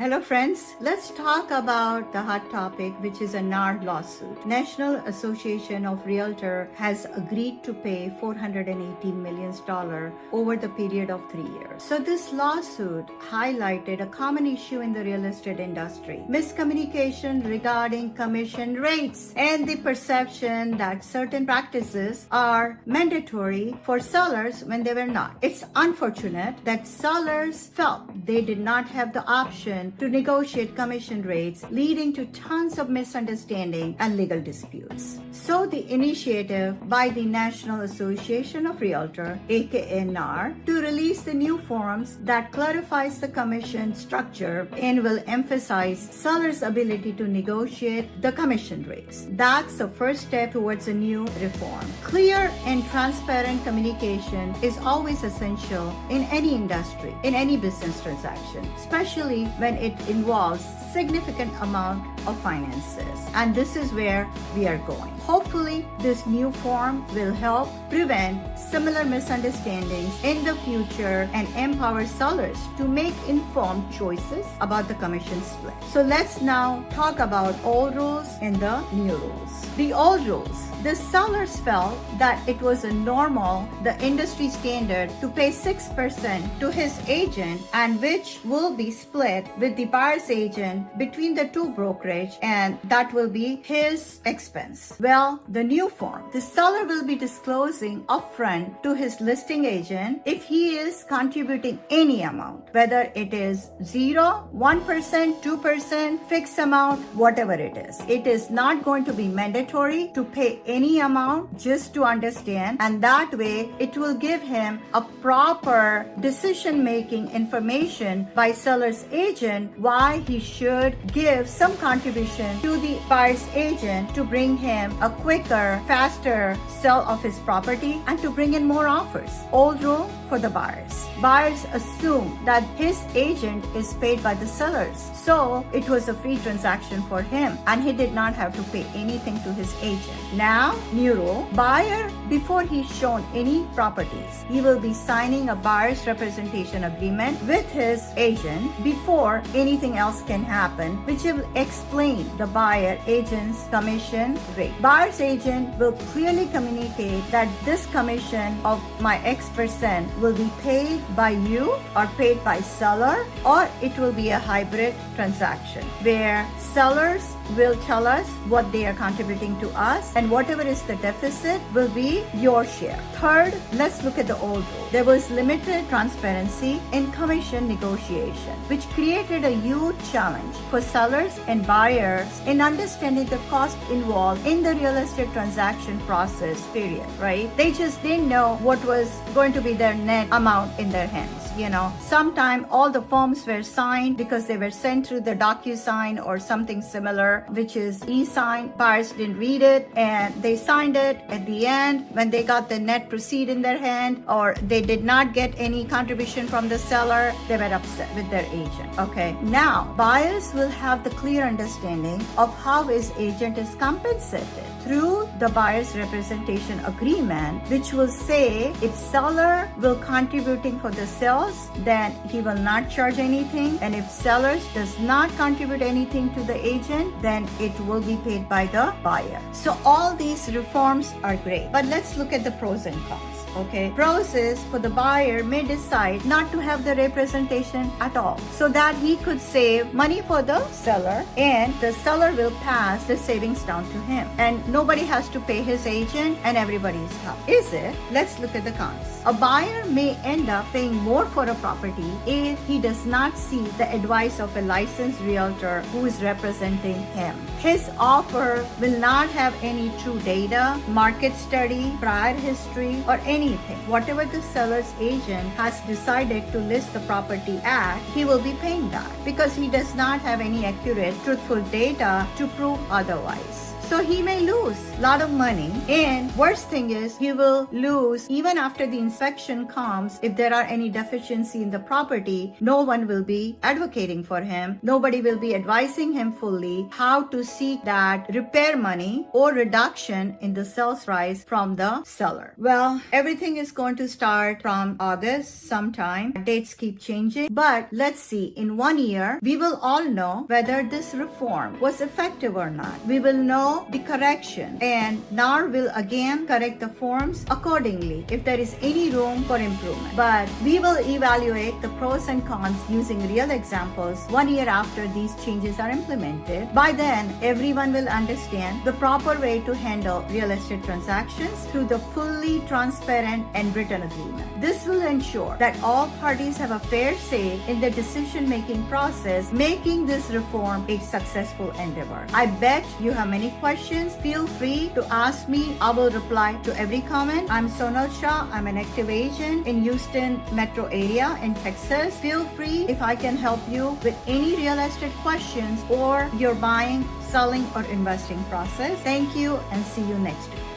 Hello friends, let's talk about the hot topic, which is a NAR lawsuit. National Association of Realtor has agreed to pay $418 million over the period of 3 years. So this lawsuit highlighted a common issue in the real estate industry: miscommunication regarding commission rates and the perception that certain practices are mandatory for sellers when they were not. It's unfortunate that sellers felt they did not have the option to negotiate commission rates, leading to tons of misunderstanding and legal disputes. So the initiative by the National Association of Realtor, aka NAR, to release the new forms that clarifies the commission structure and will emphasize sellers' ability to negotiate the commission rates. That's the first step towards a new reform. Clear and transparent communication is always essential in any industry, in any business transaction, especially when it involves significant amount of finances. And this is where we are going. Hopefully, this new form will help prevent similar misunderstandings in the future and empower sellers to make informed choices about the commission split. So let's now talk about old rules and the new rules. The old rules. The sellers felt that it was a normal, the industry standard, to pay 6% to his agent, and which will be split with the buyer's agent between the two brokerage, and that will be his expense. Well, the new form, the seller will be disclosing upfront to his listing agent if he is contributing any amount, whether it is 0, 1%, 2%, fixed amount, whatever it is. It is not going to be mandatory to pay any amount, just to understand, and that way it will give him a proper decision-making information by seller's agent why he should give some contribution to the buyer's agent to bring him a quicker, faster sell of his property and to bring in more offers. Old rule for the buyers. Buyers assume that his agent is paid by the sellers, so it was a free transaction for him and he did not have to pay anything to his agent. Now, new rule, buyer, before he's shown any properties, he will be signing a buyer's representation agreement with his agent before anything else can happen, which will explain the buyer agent's commission rate. Buyer's agent will clearly communicate that this commission of my X% will be paid by you or paid by seller, or it will be a hybrid transaction where sellers will tell us what they are contributing to us, and whatever is the deficit will be your share. Third, let's look at the old rule. There was limited transparency in commission negotiation, which created a huge challenge for sellers and buyers in understanding the cost involved in the real estate transaction process, period, right? They just didn't know what was going to be their net amount in their hands. Sometimes all the forms were signed because they were sent through the DocuSign or something similar, which is e-sign. Buyers didn't read it and they signed it. At the end, when they got the net proceed in their hand, or they did not get any contribution from the seller, they were upset with their agent. Okay, now buyers will have the clear understanding of how his agent is compensated through the buyer's representation agreement, which will say if seller will contributing for the sales, then he will not charge anything, and if sellers does not contribute anything to the agent, then it will be paid by the buyer. So all these reforms are great, but let's look at the pros and cons. Okay, pros is for the buyer may decide not to have the representation at all, so that he could save money for the seller, and the seller will pass the savings down to him, and nobody has to pay his agent and everybody is happy. Is it? Let's look at the cons. A buyer may end up paying more for a property if he does not see the advice of a licensed realtor who is representing him. His offer will not have any true data, market study, prior history, or anything. Whatever the seller's agent has decided to list the property at, he will be paying that because he does not have any accurate, truthful data to prove otherwise. So he may lose a lot of money. And worst thing is he will lose even after the inspection comes. If there are any deficiency in the property, no one will be advocating for him. Nobody will be advising him fully how to seek that repair money or reduction in the sales price from the seller. Well, everything is going to start from August sometime. Dates keep changing, but let's see, in 1 year, we will all know whether this reform was effective or not. We will know the correction, and NAR will again correct the forms accordingly if there is any room for improvement. But we will evaluate the pros and cons using real examples 1 year after these changes are implemented. By then, everyone will understand the proper way to handle real estate transactions through the fully transparent and written agreement. This will ensure that all parties have a fair say in the decision-making process, making this reform a successful endeavor. I bet you have many questions. Feel free to ask me. I will reply to every comment. I'm Sonal Shah. I'm an active agent in Houston metro area in Texas. Feel free if I can help you with any real estate questions or your buying, selling, or investing process. Thank you and see you next week.